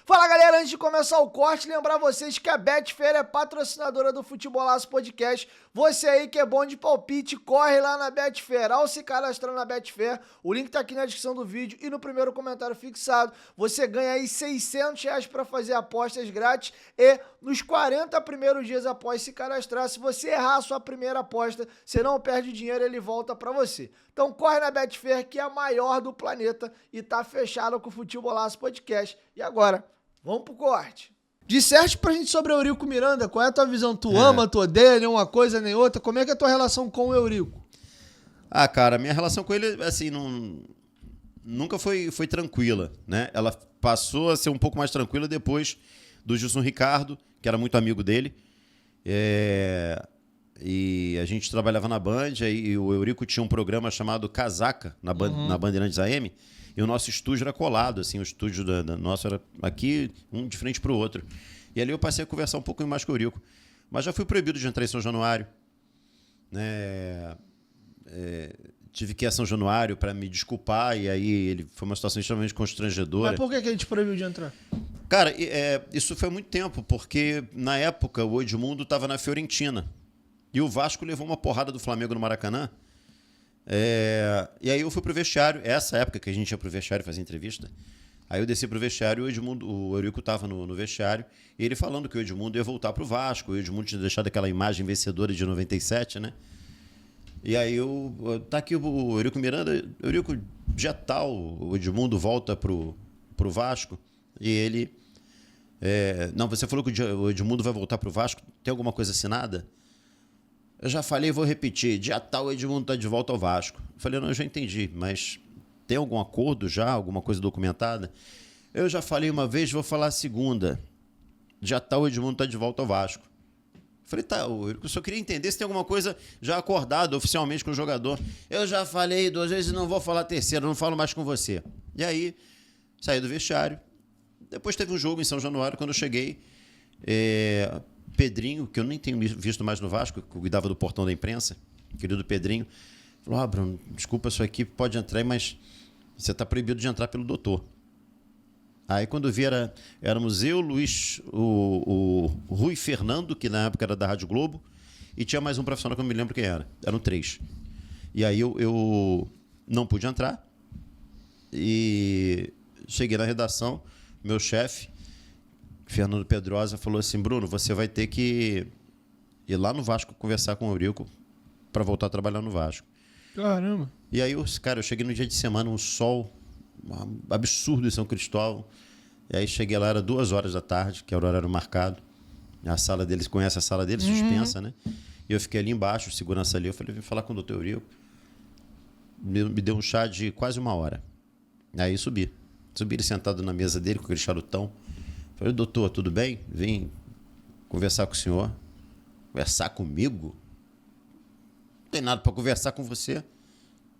Fala galera, antes de começar o corte, lembrar vocês que a Betfair é patrocinadora do Futebolaço Podcast. Você aí que é bom de palpite, corre lá na Betfair. Ao se cadastrar na Betfair, o link tá aqui na descrição do vídeo e no primeiro comentário fixado. Você ganha aí R$600 para fazer apostas grátis e nos 40 primeiros dias após se cadastrar, se você errar a sua primeira aposta, você não perde dinheiro, ele volta para você. Então corre na Betfair, que é a maior do planeta e tá fechada com o Futebolaço Podcast. E agora, vamos pro corte. Disserte pra gente sobre o Eurico Miranda, qual é a tua visão? Tu ama, tu odeia, nem uma coisa nem outra? Como é que é a tua relação com o Eurico? Ah, cara, minha relação com ele, assim, nunca foi tranquila, né? Ela passou a ser um pouco mais tranquila depois do Gilson Ricardo, que era muito amigo dele. E a gente trabalhava na Band, e o Eurico tinha um programa chamado Casaca, na Bandeirantes AM, e o nosso estúdio era colado, assim, o estúdio nosso era aqui, um de frente para o outro. E ali eu passei a conversar um pouco mais com o Eurico. Mas já fui proibido de entrar em São Januário, né? Tive que ir a São Januário para me desculpar, e aí foi uma situação extremamente constrangedora. Mas por que a gente proibiu de entrar? Cara, isso foi há muito tempo, porque na época o Edmundo estava na Fiorentina, e o Vasco levou uma porrada do Flamengo no Maracanã. E aí eu fui pro vestiário, essa época que a gente ia pro vestiário fazer entrevista. Aí eu desci pro vestiário e o Eurico tava no vestiário, e ele falando que o Edmundo ia voltar pro Vasco, o Edmundo tinha deixado aquela imagem vencedora de 97, né? E aí tá aqui o Eurico Miranda, Eurico, dia tal, o Edmundo volta pro Vasco, e ele... não, você falou que o Edmundo vai voltar pro Vasco, tem alguma coisa assinada? Eu já falei e vou repetir, dia tal o Edmundo está de volta ao Vasco. Eu falei, não, eu já entendi, mas tem algum acordo já, alguma coisa documentada? Eu já falei uma vez, vou falar a segunda. Dia tal o Edmundo está de volta ao Vasco. Eu falei, tá, eu só queria entender se tem alguma coisa já acordada oficialmente com o jogador. Eu já falei 2 vezes e não vou falar a terceira, não falo mais com você. E aí, saí do vestiário. Depois teve um jogo em São Januário, quando eu cheguei... Pedrinho, que eu nem tenho visto mais no Vasco, que cuidava do portão da imprensa, querido Pedrinho, falou, Bruno, desculpa, sua equipe pode entrar, mas você está proibido de entrar pelo doutor. Aí quando vi, éramos eu, Luiz, o Rui Fernando, que na época era da Rádio Globo, e tinha mais um profissional que eu não me lembro quem era. Eram 3. E aí eu não pude entrar, e cheguei na redação, meu chefe, Fernando Pedrosa, falou assim, Bruno, você vai ter que ir lá no Vasco conversar com o Eurico para voltar a trabalhar no Vasco. Caramba. E aí, eu cheguei no dia de semana, um sol absurdo em São Cristóvão. E aí cheguei lá, era 2 horas da tarde, que era o horário marcado. A sala deles, conhece a sala deles, suspensa, né? E eu fiquei ali embaixo, segurança ali. Eu falei, vim falar com o doutor Eurico. Me deu um chá de quase 1 hora. Aí subi ele sentado na mesa dele, com aquele charutão. Falei, doutor, tudo bem? Vim conversar com o senhor. Conversar comigo? Não tem nada para conversar com você.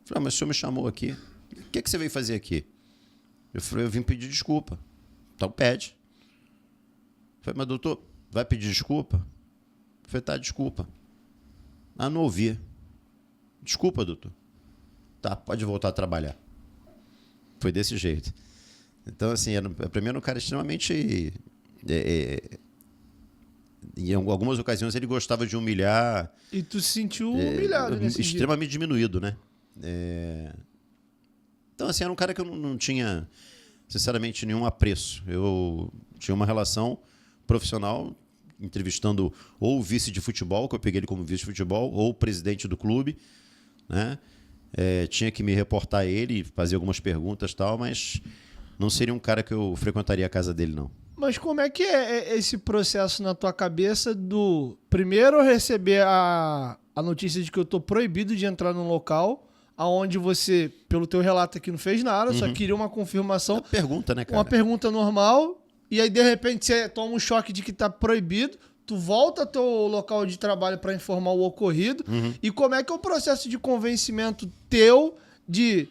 Falei, mas o senhor me chamou aqui. O que você veio fazer aqui? Eu falei, eu vim pedir desculpa. Então pede. Falei, mas doutor, vai pedir desculpa? Eu falei, tá, desculpa. Ah, não ouvi. Desculpa, doutor. Tá, pode voltar a trabalhar. Foi desse jeito. Então, assim, para mim era um cara extremamente... em algumas ocasiões ele gostava de humilhar... E tu se sentiu humilhado nesse extremamente dia. Diminuído, né? Então, assim, era um cara que eu não tinha, sinceramente, nenhum apreço. Eu tinha uma relação profissional, entrevistando ou o vice de futebol, que eu peguei ele como vice de futebol, ou o presidente do clube, né? Tinha que me reportar a ele, fazer algumas perguntas e tal, mas... não seria um cara que eu frequentaria a casa dele, não. Mas como é que é esse processo na tua cabeça do... Primeiro receber a notícia de que eu tô proibido de entrar num local aonde você, pelo teu relato aqui, não fez nada, só queria uma confirmação. Uma pergunta, né, cara? Uma pergunta normal, e aí, de repente, você toma um choque de que tá proibido, tu volta ao teu local de trabalho para informar o ocorrido, e como é que é o processo de convencimento teu de...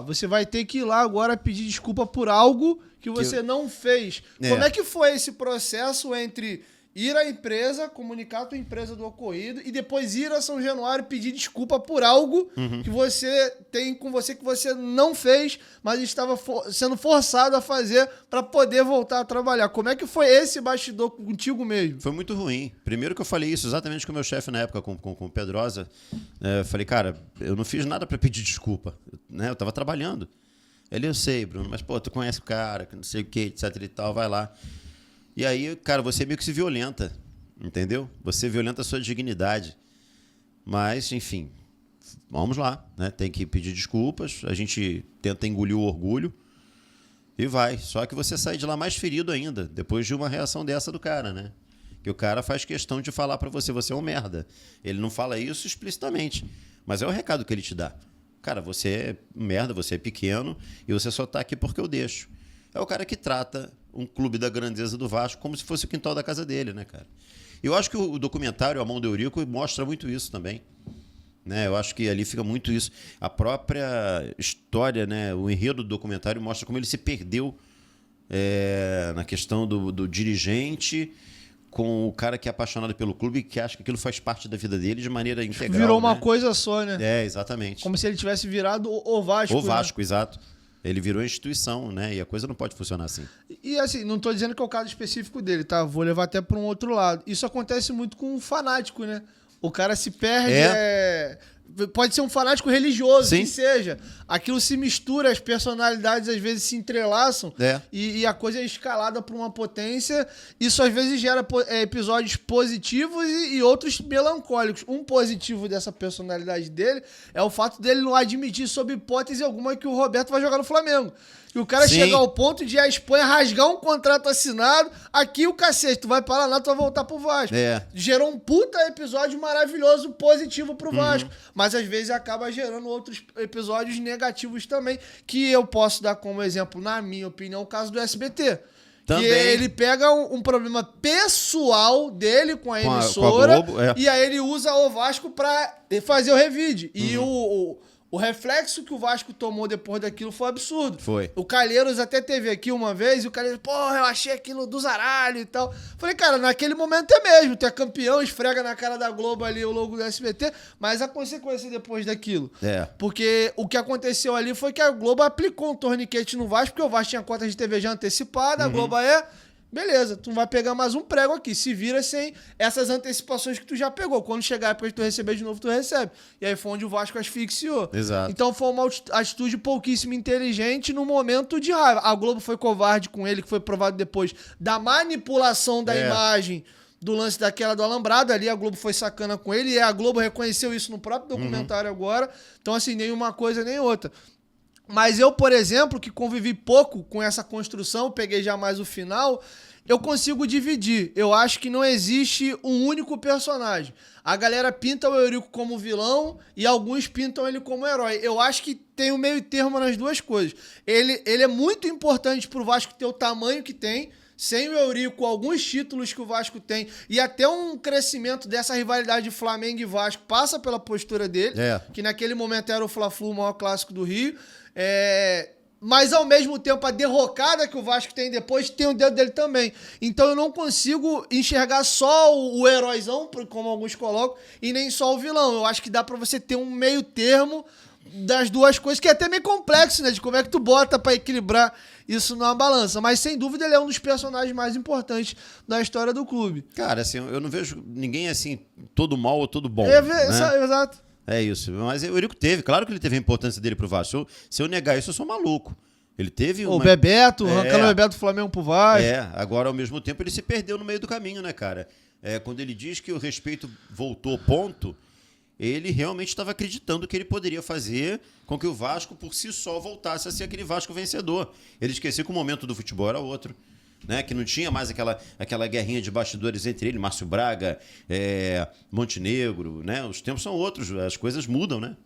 você vai ter que ir lá agora pedir desculpa por algo que você não fez. Como é que foi esse processo entre ir à empresa, comunicar a tua empresa do ocorrido e depois ir a São Januário pedir desculpa por algo que você tem com você que você não fez, mas estava sendo forçado a fazer para poder voltar a trabalhar. Como é que foi esse bastidor contigo mesmo? Foi muito ruim. Primeiro que eu falei isso exatamente com o meu chefe na época, com o Pedrosa. Eu falei, cara, eu não fiz nada para pedir desculpa. Né? Eu tava trabalhando. Ele, eu sei, Bruno, mas, pô, tu conhece o cara, que não sei o que, etc e tal, vai lá. E aí, cara, você meio que se violenta, entendeu? Você violenta a sua dignidade. Mas, enfim, vamos lá, né? Tem que pedir desculpas, a gente tenta engolir o orgulho e vai. Só que você sai de lá mais ferido ainda, depois de uma reação dessa do cara, né? Que o cara faz questão de falar pra você, você é um merda. Ele não fala isso explicitamente, mas é o recado que ele te dá. Cara, você é merda, você é pequeno e você só tá aqui porque eu deixo. É o cara que trata um clube da grandeza do Vasco como se fosse o quintal da casa dele, né, cara? Eu acho que o documentário A Mão do Eurico mostra muito isso também. Né? Eu acho que ali fica muito isso. A própria história, né, o enredo do documentário mostra como ele se perdeu na questão do dirigente com o cara que é apaixonado pelo clube e que acha que aquilo faz parte da vida dele de maneira integral. Virou uma né? coisa só, né? É, exatamente. Como se ele tivesse virado o Vasco. O Vasco, né? Exato. Ele virou instituição, né? E a coisa não pode funcionar assim. E assim, não tô dizendo que é o caso específico dele, tá? Vou levar até para um outro lado. Isso acontece muito com um fanático, né? O cara se perde, pode ser um fanático religioso, Sim. que seja. Aquilo se mistura, as personalidades às vezes se entrelaçam e a coisa é escalada para uma potência. Isso às vezes gera episódios positivos e outros melancólicos. Um positivo dessa personalidade dele é o fato dele não admitir, sob hipótese alguma, que o Roberto vai jogar no Flamengo. E o cara chega ao ponto de a Espanha rasgar um contrato assinado. Aqui o cacete, tu vai para lá, tu vai voltar pro Vasco. Gerou um puta episódio maravilhoso, positivo pro Vasco. Mas às vezes acaba gerando outros episódios negativos também, que eu posso dar como exemplo, na minha opinião, o caso do SBT. Também. Que ele pega um problema pessoal dele com a emissora com a Globo, e aí ele usa o Vasco pra fazer o revide. E o reflexo que o Vasco tomou depois daquilo foi absurdo. Foi. O Calheiros até teve aqui uma vez e o Calheiros, porra, eu achei aquilo do zaralho e tal. Falei, cara, naquele momento é mesmo. Tu é campeão, esfrega na cara da Globo ali o logo do SBT, mas a consequência depois daquilo. Porque o que aconteceu ali foi que a Globo aplicou um torniquete no Vasco, porque o Vasco tinha cota de TV já antecipada, a Globo beleza, tu não vai pegar mais um prego aqui. Se vira sem essas antecipações que tu já pegou. Quando chegar a época de tu receber de novo, tu recebe. E aí foi onde o Vasco asfixiou. Exato. Então foi uma atitude pouquíssimo inteligente no momento de raiva. A Globo foi covarde com ele, que foi provado depois da manipulação da imagem do lance daquela do alambrado. Ali a Globo foi sacana com ele e a Globo reconheceu isso no próprio documentário agora. Então assim, nem uma coisa nem outra. Mas eu, por exemplo, que convivi pouco com essa construção, peguei já mais o final, eu consigo dividir. Eu acho que não existe um único personagem. A galera pinta o Eurico como vilão e alguns pintam ele como herói. Eu acho que tem um meio termo nas duas coisas. Ele é muito importante pro Vasco ter o tamanho que tem. Sem o Eurico, alguns títulos que o Vasco tem e até um crescimento dessa rivalidade de Flamengo e Vasco passa pela postura dele, que naquele momento era o Fla-Flu, o maior clássico do Rio. Mas ao mesmo tempo a derrocada que o Vasco tem depois tem o dedo dele também. Então eu não consigo enxergar só o heróizão, como alguns colocam, e nem só o vilão. Eu acho que dá pra você ter um meio termo das duas coisas, que é até meio complexo, né? De como é que tu bota pra equilibrar isso numa balança. Mas sem dúvida ele é um dos personagens mais importantes da história do clube. Cara, assim, eu não vejo ninguém assim, todo mal ou todo bom. Exato. É isso. Mas o Eurico teve, claro que ele teve a importância dele pro Vasco. Se eu negar isso, eu sou maluco. Ele teve o Bebeto, arrancando o Bebeto do Flamengo pro Vasco. Agora ao mesmo tempo ele se perdeu no meio do caminho, né, cara? Quando ele diz que o respeito voltou, ponto, ele realmente estava acreditando que ele poderia fazer com que o Vasco por si só voltasse a ser aquele Vasco vencedor. Ele esqueceu que o momento do futebol era outro. Né, que não tinha mais aquela guerrinha de bastidores entre ele, Márcio Braga, Montenegro, né? Os tempos são outros, as coisas mudam, né?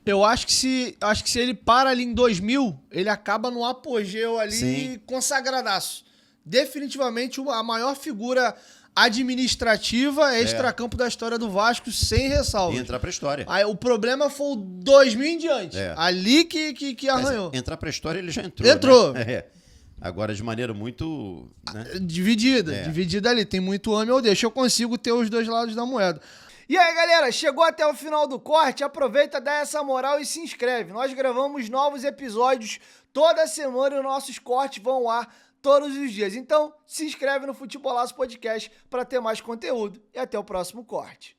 Eu acho que se ele para ali em 2000, ele acaba no apogeu ali consagradaço. Definitivamente a maior figura administrativa extracampo da história do Vasco, sem ressalva. E entrar pra história. Aí, o problema foi o 2000 em diante. Ali que arranhou. Mas entrar pra história ele já entrou. Entrou. Né? Agora, de maneira muito... né? Dividida ali. Tem muito ame ou deixa. Eu consigo ter os dois lados da moeda. E aí, galera, chegou até o final do corte, aproveita, dá essa moral e se inscreve. Nós gravamos novos episódios toda semana e os nossos cortes vão ao ar todos os dias. Então, se inscreve no Futebolaço Podcast para ter mais conteúdo e até o próximo corte.